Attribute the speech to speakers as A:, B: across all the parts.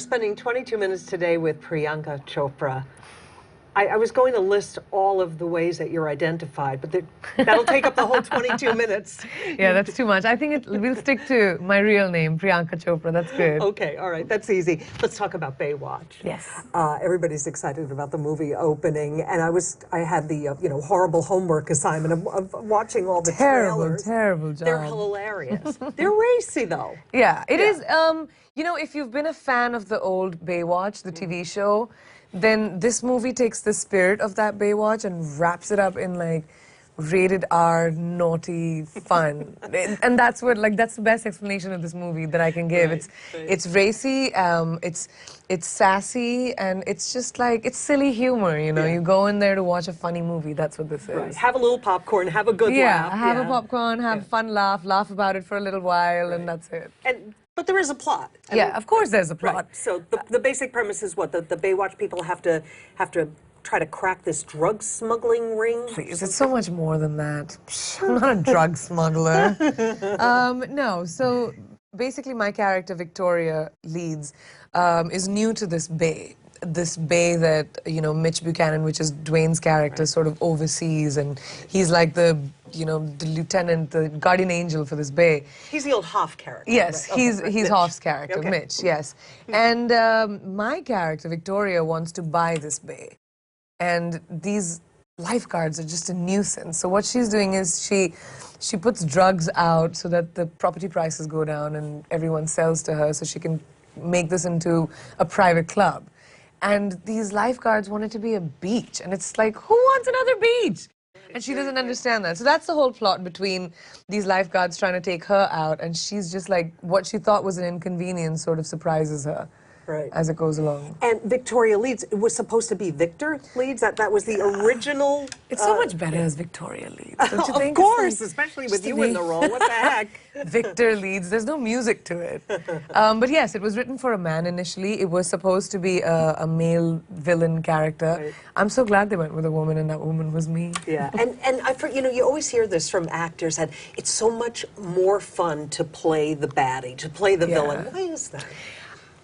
A: spending 22 minutes today with Priyanka Chopra. I was going to list all of the ways that you're identified, but that'll take up the whole 22 minutes.
B: Yeah, that's too much. I think we'll stick to my real name, Priyanka Chopra. That's good.
A: Okay, all right, that's easy. Let's talk about Baywatch.
B: Yes.
A: Everybody's excited about the movie opening, and I had the horrible homework assignment of watching all the trailers.
B: Terrible job.
A: They're hilarious. They're racy though.
B: Yeah, it is. You know, if you've been a fan of the old Baywatch, the TV show, then this movie takes the spirit of that Baywatch and wraps it up in like rated R, naughty fun. And that's what, like, that's the best explanation of this movie that I can give.
A: Right,
B: it's racy, it's sassy, and it's just like, it's silly humor, you know.
A: Yeah.
B: You go in there to watch a funny movie, that's what this is.
A: Right. Have a little popcorn, have a good laugh.
B: Have a popcorn, have a fun laugh about it for a little while, and that's it.
A: But there is a plot.
B: Of course there's a plot.
A: Right. So the basic premise is what? The Baywatch people have to try to crack this drug smuggling ring?
B: Please, it's so much more than that. I'm not a drug smuggler. No, so basically my character, Victoria Leeds, is new to this bay. This bay that, you know, Mitch Buchanan, which is Dwayne's character, sort of oversees, and he's like the, you know, the lieutenant, the guardian angel for this bay.
A: He's the old Hoff character.
B: Yes,
A: right?
B: he's
A: Mitch.
B: Hoff's character,
A: Okay.
B: Mitch, yes. And my character, Victoria, wants to buy this bay. And these lifeguards are just a nuisance. So what she's doing is she puts drugs out so that the property prices go down and everyone sells to her so she can make this into a private club. And these lifeguards want it to be a beach. And it's like, who wants another beach? And she doesn't understand that. So that's the whole plot between these lifeguards trying to take her out. And she's just like, what she thought was an inconvenience sort of surprises her.
A: Right.
B: As it goes along.
A: And Victoria Leeds, it was supposed to be Victor Leeds? That was the original...
B: It's so much better as Victoria Leeds, don't you think?
A: Of course,
B: like,
A: especially with you in the role. What the heck?
B: Victor Leeds, there's no music to it. But yes, it was written for a man initially. It was supposed to be a male villain character.
A: Right.
B: I'm so glad they went with a woman, and that woman was me.
A: Yeah, and you know, you always hear this from actors, that it's so much more fun to play the baddie, to play the villain. Why is that?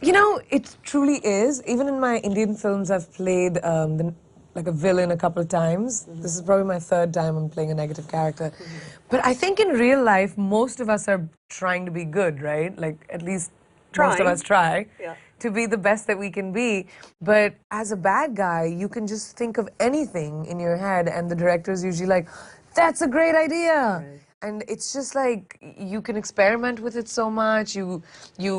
B: You know, it truly is. Even in my Indian films, I've played like a villain a couple of times. This is probably my third time I'm playing a negative character. But I think in real life, most of us are trying to be good, right? Like, at least most of us try to be the best that we can be. But as a bad guy, you can just think of anything in your head, and the director is usually like, that's a great idea. Right. And it's just like, you can experiment with it so much, you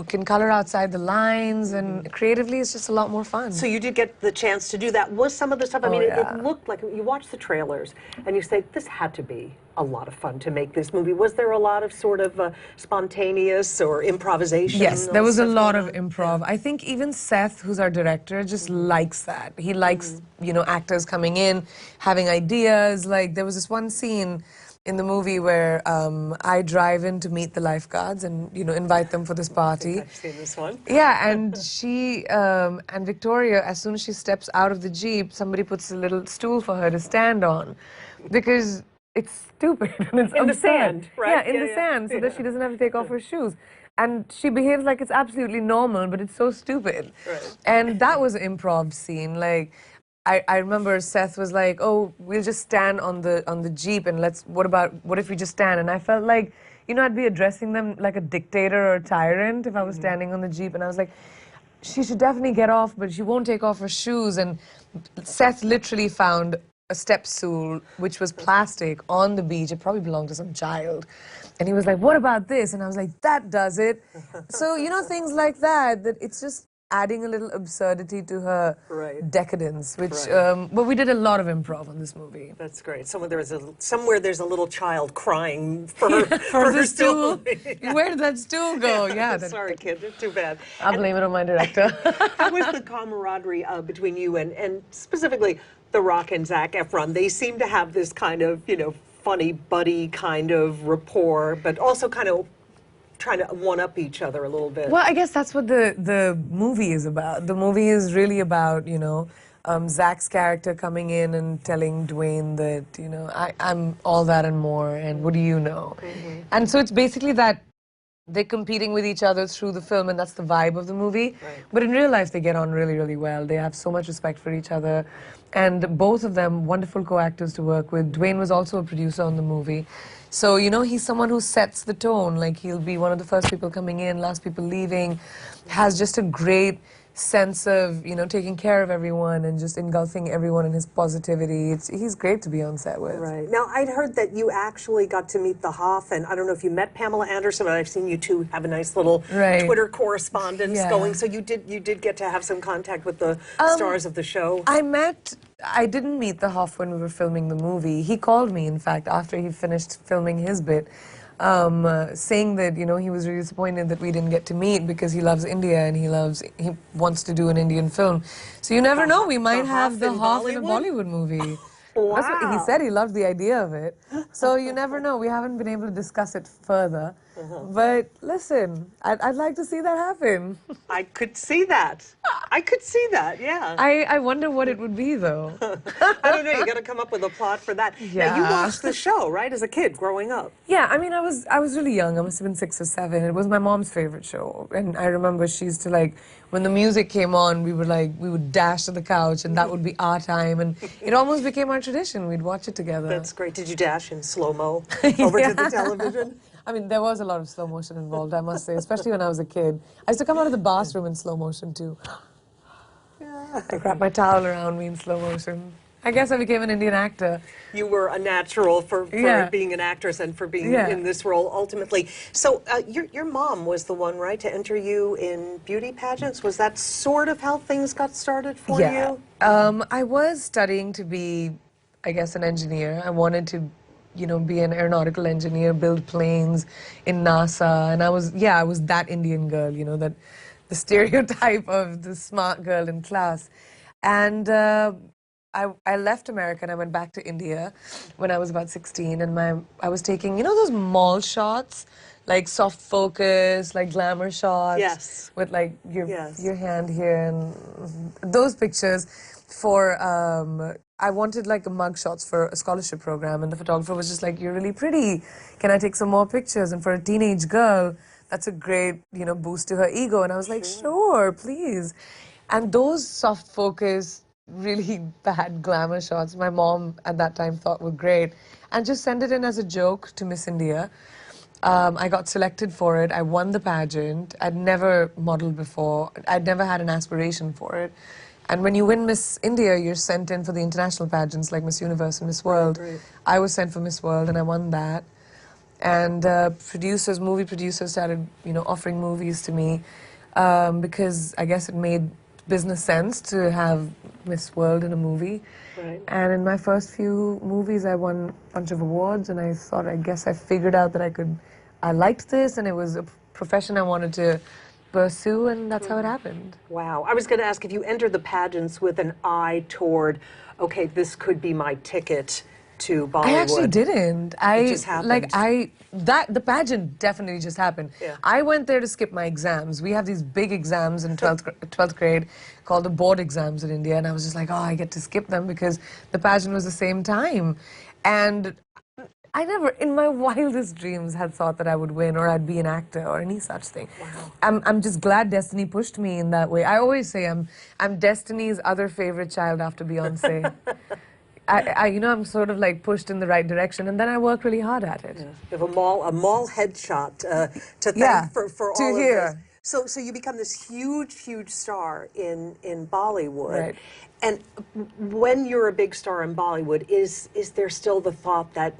B: can color outside the lines, and creatively it's just a lot more fun.
A: So you did get the chance to do that. Was some of the stuff, I mean, it looked like, you watch the trailers, and you say, this had to be a lot of fun to make this movie. Was there a lot of sort of spontaneous or improvisation?
B: Yes, there was a lot of improv. I think even Seth, who's our director, just likes that. He likes, you know, actors coming in, having ideas. Like, there was this one scene in the movie where I drive in to meet the lifeguards and, you know, invite them for this party.
A: I've seen this one.
B: Yeah, and she, and Victoria, as soon as she steps out of the Jeep, somebody puts a little stool for her to stand on, because it's stupid and it's
A: in
B: absurd.
A: the sand, right?
B: Yeah, in the sand, so that she doesn't have to take off her shoes. And she behaves like it's absolutely normal, but it's so stupid.
A: Right.
B: And that was an improv scene. Like, I remember Seth was like, oh, we'll just stand on the Jeep and what if we just stand? And I felt like, you know, I'd be addressing them like a dictator or a tyrant if I was standing on the Jeep. And I was like, she should definitely get off, but she won't take off her shoes. And Seth literally found a step stool, which was plastic, on the beach. It probably belonged to some child. And he was like, what about this? And I was like, that does it. So, you know, things like that it's just adding a little absurdity to her decadence, which, but we did a lot of improv on this movie.
A: That's great. Somewhere there's a little child crying for her
B: stool. Where did that stool go? Yeah.
A: Sorry, kid. It's too bad.
B: I'll blame it on my director.
A: How was the camaraderie between you and specifically the Rock and Zac Efron? They seem to have this kind of, you know, funny buddy kind of rapport, but also kind of trying to one-up each other a little bit.
B: Well, I guess that's what the movie is about. The movie is really about, you know, Zach's character coming in and telling Dwayne that, you know, I'm all that and more, and what do you know? And so it's basically that they're competing with each other through the film, and that's the vibe of the movie.
A: Right.
B: But in real life, they get on really, really well. They have so much respect for each other. And both of them, wonderful co-actors to work with. Dwayne was also a producer on the movie. So, you know, he's someone who sets the tone. Like, he'll be one of the first people coming in, last people leaving. Has just a great sense of, you know, taking care of everyone and just engulfing everyone in his positivity. He's great to be on set with.
A: Right. Now, I'd heard that you actually got to meet the Hoff, and I don't know if you met Pamela Anderson, but I've seen you two have a nice little Twitter correspondence going. So you did get to have some contact with the stars of the show.
B: I didn't meet the Hoff when we were filming the movie. He called me, in fact, after he finished filming his bit. Saying that, you know, he was really disappointed that we didn't get to meet because he loves India and he wants to do an Indian film. So you never know, we might have the Hoff in a Bollywood movie.
A: Wow.
B: That's what he said. He loved the idea of it. So you never know. We haven't been able to discuss it further. But listen, I'd like to see that happen.
A: I could see that. I could see that, yeah.
B: I wonder what it would be, though.
A: I don't know. You got to come up with a plot for that.
B: Yeah.
A: Now, you watched the show, right, as a kid growing up?
B: Yeah, I mean, I was really young. I must have been 6 or 7. It was my mom's favorite show, and I remember she used to, like, when the music came on, we would dash to the couch, and that would be our time, and it almost became our tradition. We'd watch it together.
A: That's great. Did you dash in slow-mo over to the television?
B: I mean, there was a lot of slow motion involved, I must say, especially when I was a kid. I used to come out of the bathroom in slow motion, too.
A: Yeah.
B: I wrapped my towel around me in slow motion. I guess I became an Indian actor.
A: You were a natural for being an actress and for being in this role ultimately. So your mom was the one, right, to enter you in beauty pageants? Was that sort of how things got started for you?
B: I was studying to be, I guess, an engineer. I wanted to, you know, be an aeronautical engineer, build planes in NASA. And I was that Indian girl, you know, that the stereotype of the smart girl in class. And I left America and I went back to India when I was about 16, and I was taking, you know, those mall shots, like soft focus, like glamour shots,
A: yes,
B: with like your hand here, and those pictures for I wanted like a mug shots for a scholarship program, and the photographer was just like, "You're really pretty. Can I take some more pictures?" And for a teenage girl, that's a great, you know, boost to her ego. And I was like, "Sure, please." And those soft focus, really bad glamour shots my mom at that time thought were great, and just sent it in as a joke to Miss India. I got selected for it. I won the pageant. I'd never modeled before. I'd never had an aspiration for it. And when you win Miss India, you're sent in for the international pageants like Miss Universe and Miss World.
A: Right.
B: I was sent for Miss World and I won that. And movie producers started, you know, offering movies to me because I guess it made business sense to have Miss World in a movie.
A: Right.
B: And in my first few movies, I won a bunch of awards, and I thought, I guess I figured out that I liked this, and it was a profession I wanted to pursue, and that's how it happened.
A: Wow. I was going to ask if you entered the pageants with an eye toward, okay, this could be my ticket to Bollywood.
B: I actually didn't.
A: It just happened.
B: The pageant definitely just happened.
A: Yeah.
B: I went there to skip my exams. We have these big exams in 12th grade called the board exams in India, and I was just like, oh, I get to skip them because the pageant was the same time. And I never, in my wildest dreams, had thought that I would win or I'd be an actor or any such thing. Wow. I'm just glad destiny pushed me in that way. I always say I'm Destiny's other favorite child after Beyonce. You know, I'm sort of like pushed in the right direction, and then I work really hard at it.
A: Yeah. You have a mall headshot to thank for all of this. So you become this huge star in Bollywood.
B: Right.
A: And when you're a big star in Bollywood, is there still the thought that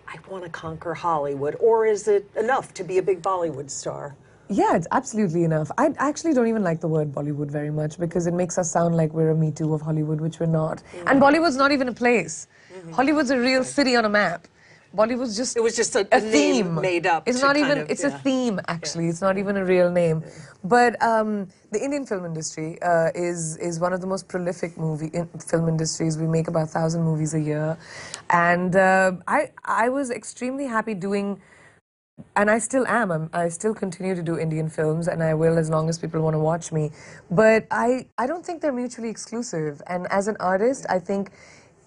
A: I want to conquer Hollywood, or is it enough to be a big Bollywood star?
B: Yeah, it's absolutely enough. I actually don't even like the word Bollywood very much because it makes us sound like we're a Me Too of Hollywood, which we're not. And Bollywood's not even a place. Hollywood's a real city on a map. Bollywood's just
A: it was just a
B: theme
A: name made up.
B: It's not even. It's a theme actually. It's not even a real name. But the Indian film industry is one of the most prolific film industries. We make about 1,000 movies a year, and I was extremely happy doing. And I still am. I still continue to do Indian films, and I will as long as people want to watch me. But I don't think they're mutually exclusive. And as an artist, I think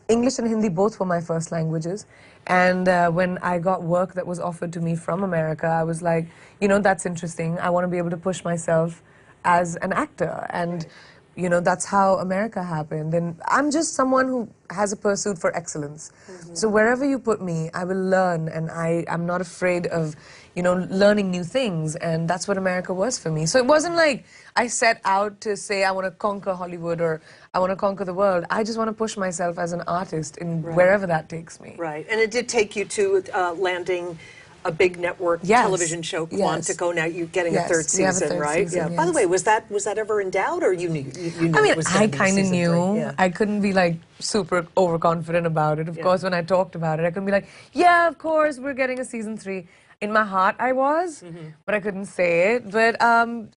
B: English and Hindi both were my first languages. And when I got work that was offered to me from America, I was like, you know, that's interesting. I want to be able to push myself as an actor. And, you know, that's how America happened. And I'm just someone who has a pursuit for excellence. So wherever you put me, I will learn. And I'm not afraid of, you know, learning new things. And that's what America was for me. So it wasn't like I set out to say I want to conquer Hollywood or I want to conquer the world. I just want to push myself as an artist in wherever that takes me.
A: Right. And it did take you to landing a big network television show, Quantico. Now you're getting a third season, right?
B: Season,
A: By the way, was that ever in doubt, or you knew? You knew
B: I mean,
A: it was
B: I
A: gonna be
B: kind of
A: season
B: knew.
A: 3? Yeah.
B: I couldn't be like super overconfident about it. Of course, when I talked about it, I couldn't be like, yeah, of course, we're getting a season 3. In my heart, I was, but I couldn't say it. But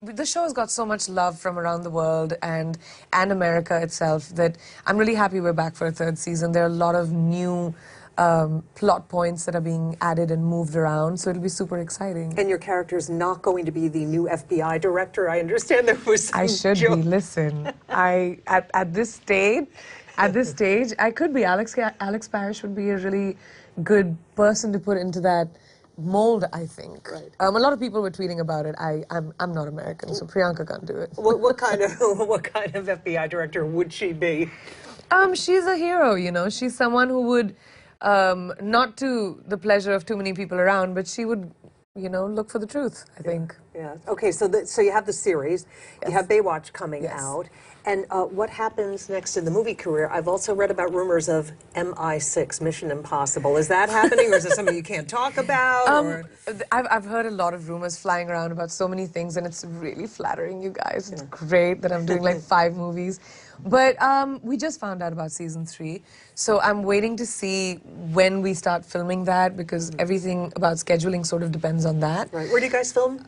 B: the show's got so much love from around the world and America itself that I'm really happy we're back for a third season. There are a lot of new plot points that are being added and moved around, so it'll be super exciting.
A: And your character's not going to be the new FBI director. I understand there was some
B: I should
A: joke.
B: be. Listen, at this stage, I could be. Alex Parrish would be a really good person to put into that mold, I think.
A: Right.
B: A lot of people were tweeting about it. I'm not American, so Priyanka can't do it.
A: What kind of FBI director would she be?
B: She's a hero, you know. She's someone who would, not to the pleasure of too many people around, but she would, you know, look for the truth, I think.
A: Yeah. Okay, so so you have the series, you have Baywatch coming
B: Yes.
A: out, and what happens next in the movie career? I've also read about rumors of MI6, Mission Impossible. Is that happening, or is it something you can't talk about? Or?
B: I've heard a lot of rumors flying around about so many things, and it's really flattering, you guys. It's great that I'm doing like 5 movies. But we just found out about season 3, so I'm waiting to see when we start filming that, because everything about scheduling sort of depends on that.
A: Right. Where do you guys film?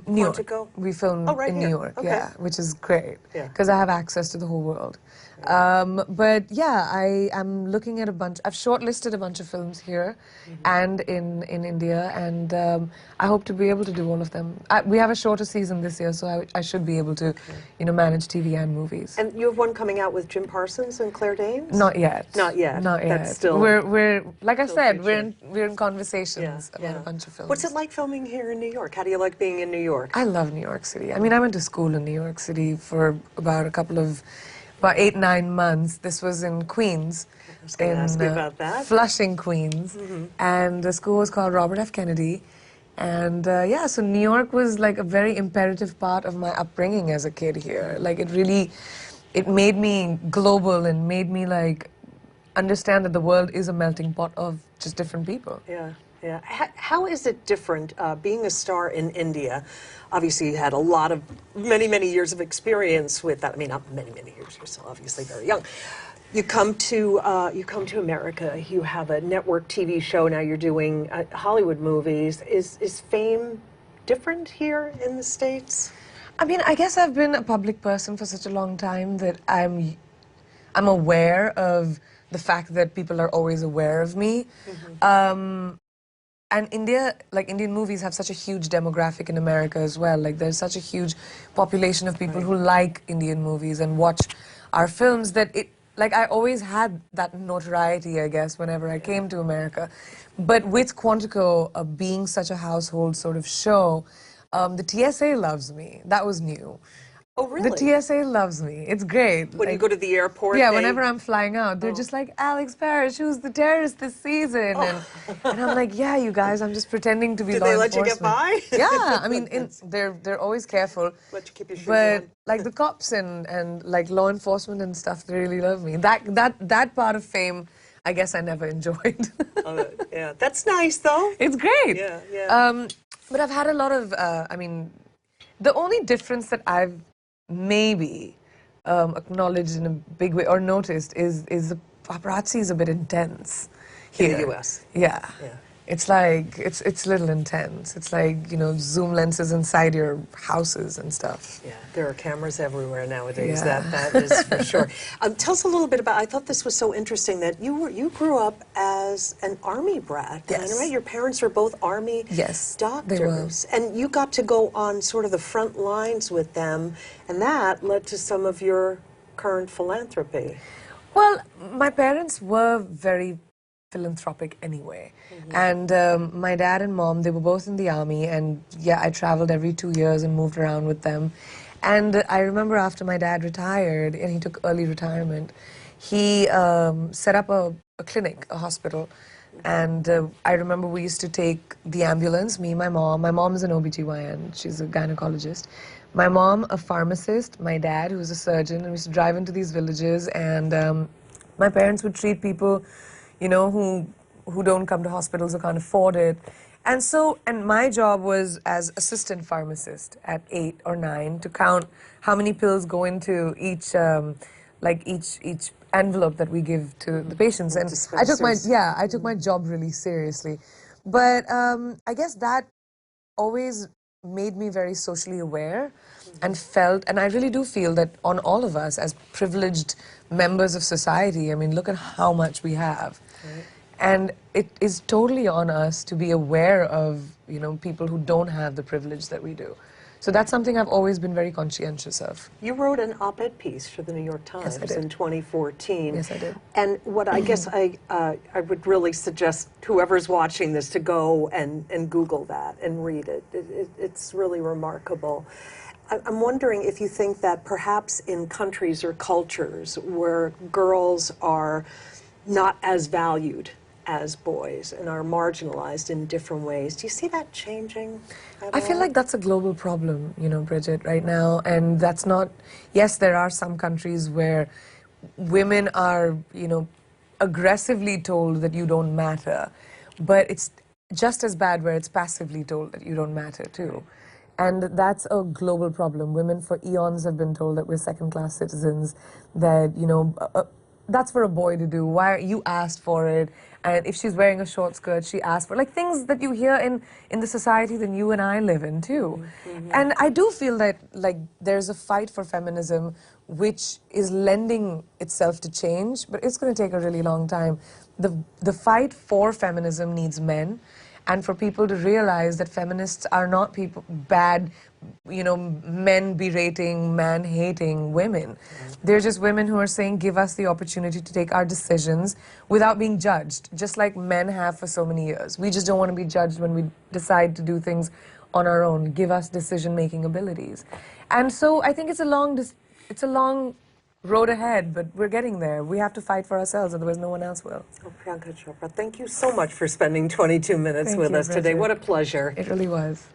B: New York.
A: Quantico?
B: We filmed
A: Oh, right
B: in
A: here.
B: New York,
A: Okay.
B: yeah, which is great,
A: Yeah.
B: because I have access to the whole world. But yeah, I am looking at I've shortlisted a bunch of films here and in India, and I hope to be able to do all of them. We have a shorter season this year, so I should be able to, you know, manage TV and movies.
A: And you have one coming out with Jim Parsons and Claire Danes?
B: Not yet.
A: Not yet.
B: Not yet.
A: That's still.
B: We're like I
A: still
B: said,
A: future.
B: we're in conversations about a bunch of films.
A: What's it like filming here in New York? How do you like being in New York?
B: I love New York City. I mean, I went to school in New York City for about 8-9 months. This was in Queens.
A: I was going to ask you about that.
B: Flushing, Queens. And the school was called Robert F. Kennedy. And yeah, so New York was like a very imperative part of my upbringing as a kid here. Like it made me global and made me like understand that the world is a melting pot of just different people.
A: Yeah, yeah. How is it different being a star in India? Obviously, you had a lot of many years of experience with that. I mean, not many years. You're still obviously very young. You come to America. You have a network TV show now. You're doing Hollywood movies. Is fame different here in the States?
B: I mean, I guess I've been a public person for such a long time that I'm aware of the fact that people are always aware of me. And India, like Indian movies have such a huge demographic in America as well. Like there's such a huge population of people who like Indian movies and watch our films that like I always had that notoriety, I guess, whenever I came to America. But with Quantico being such a household sort of show, the TSA loves me. That was new.
A: Oh, really?
B: The TSA loves me. It's great.
A: When you go to the airport?
B: Yeah, whenever I'm flying out, they're just like, Alex Parrish, who's the terrorist this season? And I'm like, yeah, you guys, I'm just pretending to be law enforcement.
A: Did they let you get by?
B: Yeah, I mean, they're always careful.
A: Let you keep your shoes
B: But
A: on.
B: like the cops and like law enforcement and stuff, they really love me. That part of fame, I guess I never enjoyed.
A: Yeah, that's nice though.
B: It's great.
A: Yeah, yeah.
B: But I've had a lot of, I mean, the only difference that I've maybe acknowledged in a big way or noticed is the paparazzi is a bit intense here.
A: In the US.
B: Yeah.
A: Yeah.
B: It's like, it's a little intense. It's like, you know, zoom lenses inside your houses and stuff.
A: Yeah, there are cameras everywhere nowadays.
B: Yeah.
A: That is for sure. Tell us a little bit about. I thought this was so interesting that you grew up as an army brat.
B: Yes.
A: Right? Your parents were both army
B: Yes,
A: doctors,
B: they were.
A: and you got to go on sort of the front lines with them, and that led to some of your current philanthropy.
B: Well, my parents were very philanthropic anyway. And my dad and mom, they were both in the army, and yeah, I traveled every 2 years and moved around with them. And I remember after my dad retired, and he took early retirement, he set up a clinic, a hospital. And I remember we used to take the ambulance, me, my mom. My mom is an OBGYN, she's a gynecologist. My mom, a pharmacist, my dad, who's a surgeon, and we used to drive into these villages, and my parents would treat people, you know, who don't come to hospitals or can't afford it. And so, and my job was as assistant pharmacist at 8 or 9 to count how many pills go into each, each envelope that we give to the patients. And I took my job really seriously. But I guess that always made me very socially aware and felt, and I really do feel that on all of us as privileged members of society, I mean, look at how much we have. Right. And it is totally on us to be aware of, you know, people who don't have the privilege that we do. So that's something I've always been very conscientious of.
A: You wrote an op-ed piece for the New York Times in 2014.
B: Yes, I did.
A: And what I guess I would really suggest whoever's watching this to go and Google that and read it. It's really remarkable. I'm wondering if you think that perhaps in countries or cultures where girls are not as valued as boys and are marginalized in different ways. Do you see that changing at all?
B: I feel like that's a global problem, you know, Brigitte, right now. And that's not, yes, there are some countries where women are, you know, aggressively told that you don't matter. But it's just as bad where it's passively told that you don't matter, too. And that's a global problem. Women for eons have been told that we're second-class citizens, that, you know, that's for a boy to do. Why you asked for it? And if she's wearing a short skirt, she asked for it. Like things that you hear in the society that you and I live in too. And I do feel that like there's a fight for feminism which is lending itself to change, but it's going to take a really long time. The fight for feminism needs men, and for people to realize that feminists are not people bad, you know, men berating, man-hating women. They're just women who are saying, give us the opportunity to take our decisions without being judged, just like men have for so many years. We just don't want to be judged when we decide to do things on our own. Give us decision-making abilities. And so I think it's a long road ahead, but we're getting there. We have to fight for ourselves, otherwise no one else will.
A: Oh, Priyanka Chopra, thank you so much for spending 22 minutes with us today. What a pleasure.
B: It really was.